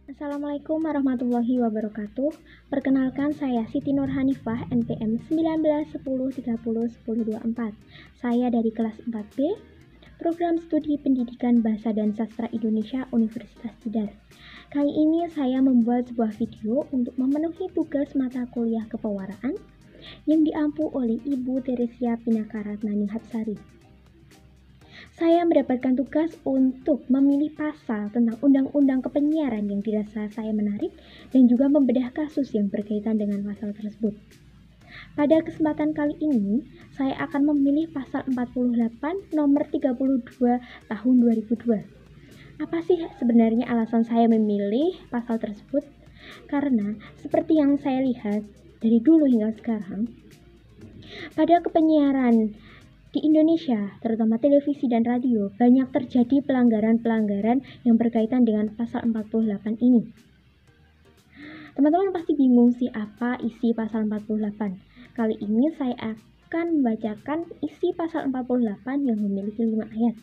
Assalamualaikum warahmatullahi wabarakatuh. Perkenalkan, saya Siti Nur Hanifah, NPM 1910301024. Saya dari kelas 4B, Program Studi Pendidikan Bahasa dan Sastra Indonesia Universitas Tidar. Kali ini saya membuat sebuah video untuk memenuhi tugas mata kuliah kepewaraan yang diampu oleh Ibu Teresia Pinakaratna Ninghatsari. Saya mendapatkan tugas untuk memilih pasal tentang undang-undang kepenyiaran yang dirasa saya menarik dan juga membedah kasus yang berkaitan dengan pasal tersebut. Pada kesempatan kali ini, saya akan memilih pasal 48 nomor 32 tahun 2002. Apa sih sebenarnya alasan saya memilih pasal tersebut? Karena seperti yang saya lihat dari dulu hingga sekarang, pada kepenyiaran di Indonesia, terutama televisi dan radio, banyak terjadi pelanggaran-pelanggaran yang berkaitan dengan pasal 48 ini. Teman-teman pasti bingung sih apa isi pasal 48. Kali ini saya akan membacakan isi pasal 48 yang memiliki 5 ayat.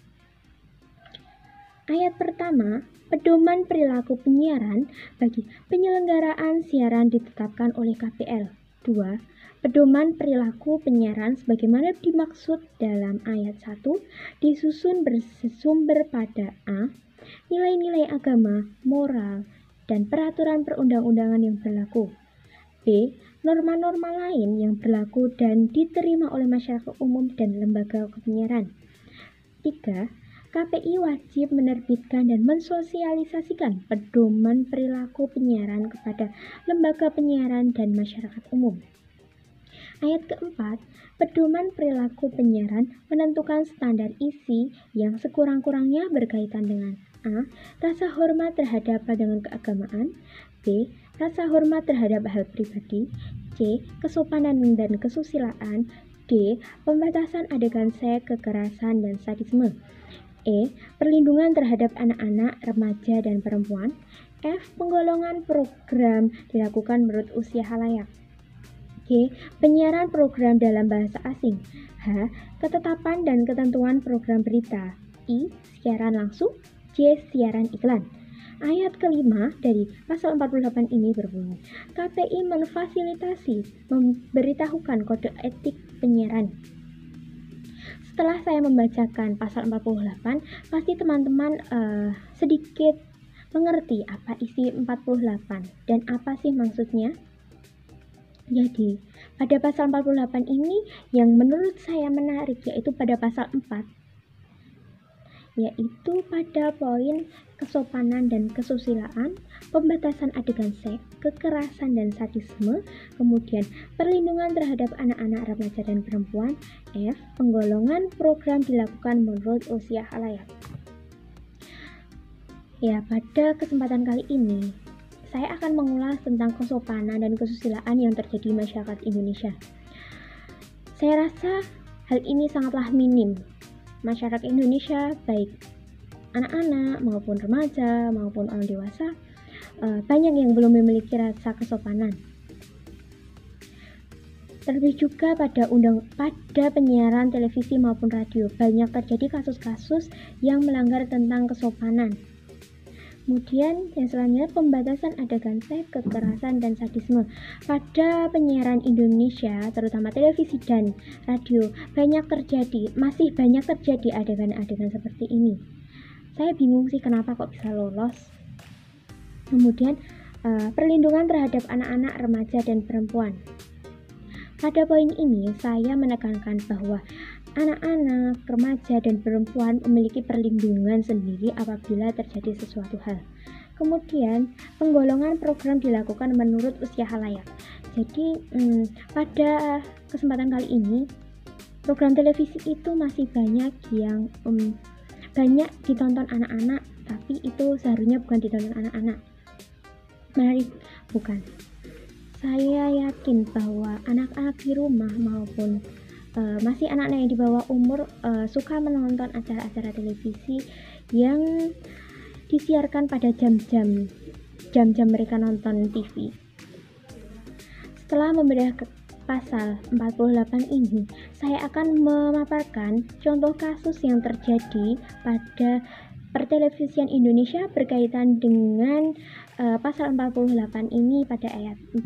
Ayat pertama, pedoman perilaku penyiaran bagi penyelenggaraan siaran ditetapkan oleh KPL. 2. Pedoman perilaku penyiaran sebagaimana dimaksud dalam ayat 1 disusun bersumber pada A. Nilai-nilai agama, moral, dan peraturan perundang-undangan yang berlaku. B. Norma-norma lain yang berlaku dan diterima oleh masyarakat umum dan lembaga penyiaran. 3. KPI wajib menerbitkan dan mensosialisasikan pedoman perilaku penyiaran kepada lembaga penyiaran dan masyarakat umum. Ayat keempat, pedoman perilaku penyiaran menentukan standar isi yang sekurang-kurangnya berkaitan dengan A. Rasa hormat terhadap pandangan keagamaan. B. Rasa hormat terhadap hal pribadi. C. Kesopanan dan kesusilaan. D. Pembatasan adegan seks, kekerasan, dan sadisme. E. Perlindungan terhadap anak-anak, remaja, dan perempuan. F. Penggolongan program dilakukan menurut usia khalayak. G. Penyiaran program dalam bahasa asing. H. Ketetapan dan ketentuan program berita. I. Siaran langsung. J. Siaran iklan. Ayat kelima dari pasal 48 ini berbunyi, KPI memfasilitasi memberitahukan kode etik penyiaran. Setelah saya membacakan pasal 48, pasti teman-teman sedikit mengerti apa isi 48 dan apa sih maksudnya. Jadi, pada pasal 48 ini yang menurut saya menarik yaitu pada pasal 4, yaitu pada poin kesopanan dan kesusilaan, pembatasan adegan seks, kekerasan dan sadisme, kemudian perlindungan terhadap anak-anak, remaja dan perempuan. F. Penggolongan program dilakukan menurut usia khalayak. Ya, pada kesempatan kali ini saya akan mengulas tentang kesopanan dan kesusilaan yang terjadi di masyarakat Indonesia. Saya rasa hal ini sangatlah minim. Masyarakat Indonesia, baik anak-anak maupun remaja maupun orang dewasa, banyak yang belum memiliki rasa kesopanan. Terlebih juga pada penyiaran televisi maupun radio, banyak terjadi kasus-kasus yang melanggar tentang kesopanan. Kemudian yang selanjutnya, pembatasan adegan seks, kekerasan, dan sadisme. Pada penyiaran Indonesia, terutama televisi dan radio, masih banyak terjadi adegan-adegan seperti ini. Saya bingung sih kenapa kok bisa lolos. Kemudian perlindungan terhadap anak-anak, remaja, dan perempuan. Pada poin ini, saya menekankan bahwa anak-anak, remaja, dan perempuan memiliki perlindungan sendiri apabila terjadi sesuatu hal. Kemudian, penggolongan program dilakukan menurut usia khalayak. Jadi, pada kesempatan kali ini, program televisi itu masih banyak yang banyak ditonton anak-anak, tapi itu seharusnya bukan ditonton anak-anak. Menarik, bukan? Saya yakin bahwa anak-anak di rumah maupun masih anak-anak yang di bawah umur suka menonton acara-acara televisi yang disiarkan pada jam-jam mereka nonton TV. Setelah membedah pasal 48 ini, saya akan memaparkan contoh kasus yang terjadi pada Pertelevisian Indonesia berkaitan dengan pasal 48 ini pada ayat 4.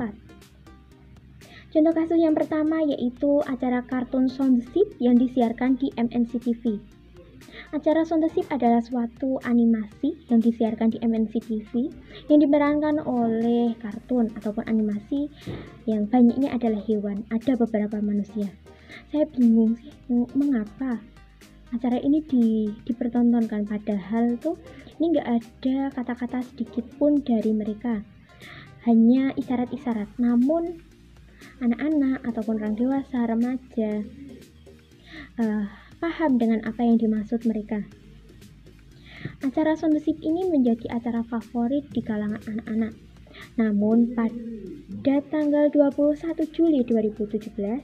Contoh kasus yang pertama yaitu acara kartun Shaun the Sheep yang disiarkan di MNC TV. Acara Shaun the Sheep adalah suatu animasi yang disiarkan di MNC TV yang diperankan oleh kartun ataupun animasi yang banyaknya adalah hewan, ada beberapa manusia. Saya bingung sih mengapa acara ini dipertontonkan, padahal tuh ini nggak ada kata-kata sedikit pun dari mereka, hanya isyarat-isyarat. Namun anak-anak ataupun orang dewasa, remaja paham dengan apa yang dimaksud mereka. Acara Shaun the Sheep ini menjadi acara favorit di kalangan anak-anak. Namun pada tanggal 21 Juli 2017,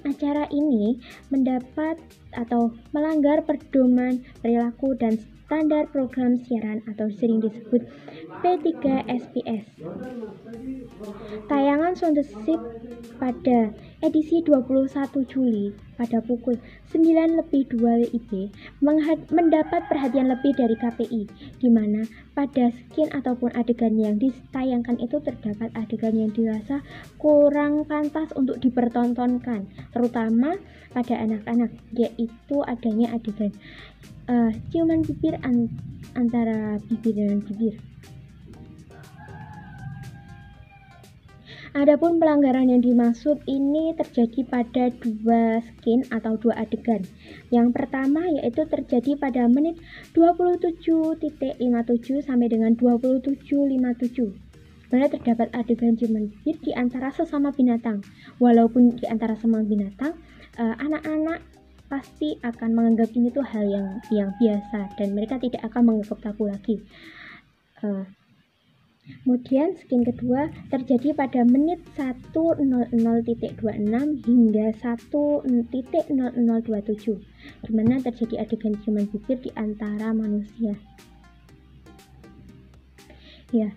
acara ini mendapat atau melanggar pedoman perilaku dan standar program siaran atau sering disebut P3SPS. Tayangan Shaun the Sheep pada edisi 21 Juli pada pukul 9:02 WIB mendapat perhatian lebih dari KPI, di mana pada skin ataupun adegan yang ditayangkan itu terdapat adegan yang dirasa kurang pantas untuk dipertontonkan, terutama pada anak-anak, yaitu adanya adegan ciuman bibir antara bibir dengan bibir. Adapun pelanggaran yang dimaksud ini terjadi pada dua skin atau dua adegan. Yang pertama yaitu terjadi pada menit 27.57 sampai dengan 27.57. Mana terdapat adegan ciuman bibir di antara sesama binatang. Walaupun di antara sesama binatang, anak-anak pasti akan menganggap ini tuh hal yang biasa dan mereka tidak akan menganggap tabu lagi. Kemudian skin kedua terjadi pada menit 1:00.26 hingga 1:00.0027, di mana terjadi adegan ciuman bibir di antara manusia. Ya,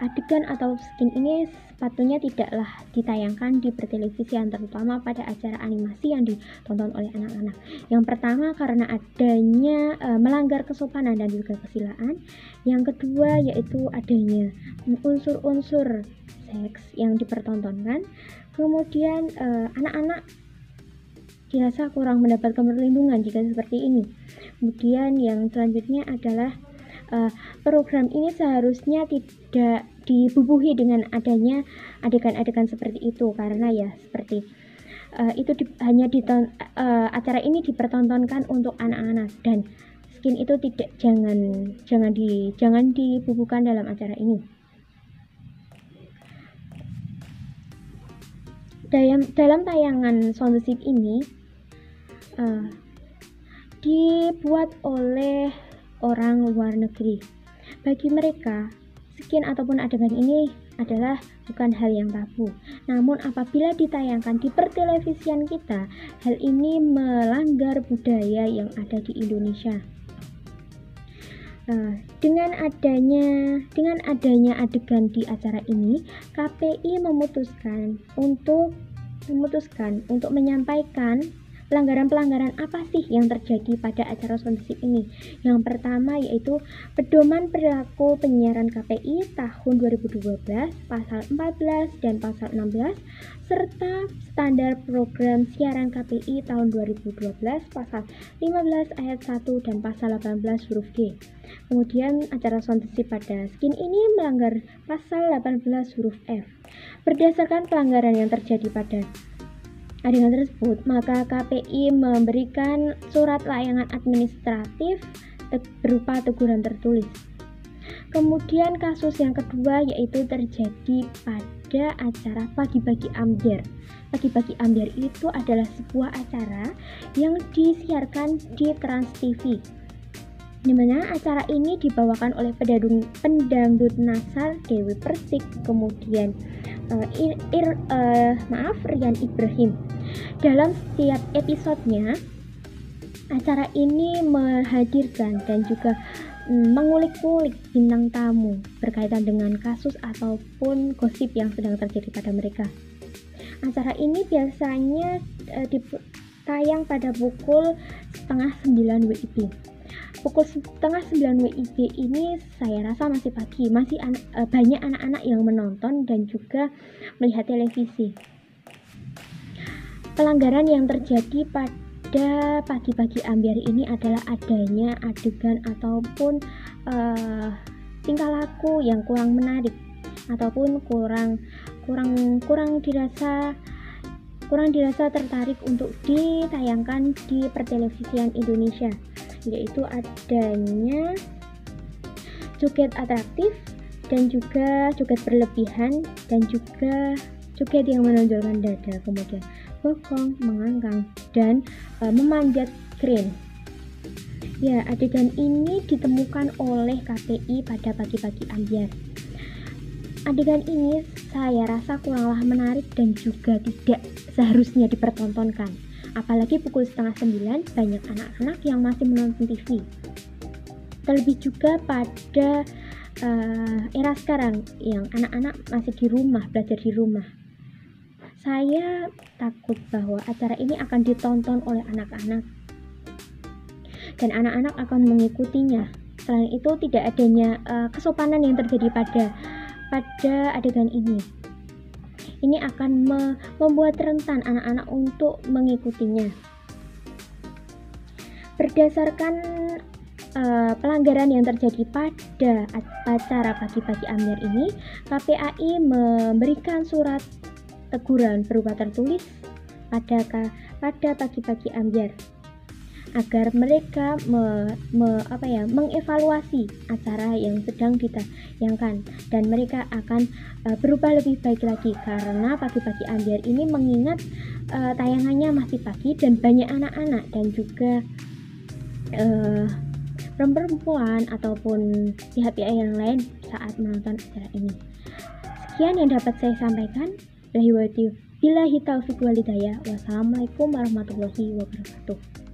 adegan atau skin ini sepatutnya tidaklah ditayangkan di pertelevisian, terutama pada acara animasi yang ditonton oleh anak-anak. Yang pertama karena adanya melanggar kesopanan dan juga kesusilaan. Yang kedua yaitu adanya unsur-unsur seks yang dipertontonkan. Kemudian anak-anak dirasa kurang mendapatkan perlindungan jika seperti ini. Kemudian yang selanjutnya adalah program ini seharusnya tidak dibubuhi dengan adanya adegan-adegan seperti itu, karena ya seperti itu acara ini dipertontonkan untuk anak-anak dan skin itu jangan dibubuhkan dalam acara ini. Dalam tayangan Shaun the Sheep ini dibuat oleh orang luar negeri. Bagi mereka, skin ataupun adegan ini adalah bukan hal yang tabu. Namun apabila ditayangkan di pertelevisian kita, hal ini melanggar budaya yang ada di Indonesia. Dengan adanya adegan di acara ini, KPI memutuskan untuk menyampaikan pelanggaran-pelanggaran apa sih yang terjadi pada acara Shaun the Sheep ini. Yang pertama yaitu Pedoman Perilaku Penyiaran KPI tahun 2012 pasal 14 dan pasal 16 serta Standar Program Siaran KPI tahun 2012 pasal 15 ayat 1 dan pasal 18 huruf G. Kemudian acara Shaun the Sheep pada skin ini melanggar pasal 18 huruf F. Berdasarkan pelanggaran yang terjadi pada adegan tersebut, maka KPI memberikan surat layangan administratif berupa teguran tertulis. Kemudian kasus yang kedua yaitu terjadi pada acara Pagi-Pagi Ambyar. Pagi-Pagi Ambyar itu adalah sebuah acara yang disiarkan di Trans TV, di mana acara ini dibawakan oleh pendangdut Nasar Dewi Persik, kemudian Rian Ibrahim. Dalam setiap episodenya, acara ini menghadirkan dan juga mengulik-ulik bintang tamu berkaitan dengan kasus ataupun gosip yang sedang terjadi pada mereka. Acara ini biasanya tayang pada pukul 8:30 WIB. pukul setengah 9 WIB ini saya rasa masih pagi, masih banyak anak-anak yang menonton dan juga melihat televisi. Pelanggaran yang terjadi pada pagi-pagi ambyar ini adalah adanya adegan ataupun tingkah laku yang kurang menarik ataupun kurang dirasa tertarik untuk ditayangkan di pertelevisian Indonesia, yaitu adanya joget atraktif dan juga joget berlebihan dan juga joget yang menonjolkan dada, kemudian bokong, mengangkang, dan memanjat krin. Ya, adegan ini ditemukan oleh KPI pada pagi-pagi ambyar. Adegan ini saya rasa kuranglah menarik dan juga tidak seharusnya dipertontonkan. Apalagi pukul setengah 9 banyak anak-anak yang masih menonton TV. Terlebih juga pada era sekarang yang anak-anak masih di rumah, belajar di rumah. Saya takut bahwa acara ini akan ditonton oleh anak-anak dan anak-anak akan mengikutinya. Selain itu tidak adanya kesopanan yang terjadi pada adegan ini. Ini akan membuat rentan anak-anak untuk mengikutinya. Berdasarkan pelanggaran yang terjadi pada acara pagi-pagi ambyar ini, KPAI memberikan surat teguran berupa tertulis pada pagi-pagi ambyar agar mereka mengevaluasi acara yang sedang ditayangkan dan mereka akan berubah lebih baik lagi, karena pagi-pagi ambyar ini mengingat tayangannya masih pagi dan banyak anak-anak dan juga perempuan ataupun pihak-pihak yang lain saat menonton acara ini. Sekian yang dapat saya sampaikan. Billahi taufiq wal hidayah. Wassalamualaikum warahmatullahi wabarakatuh.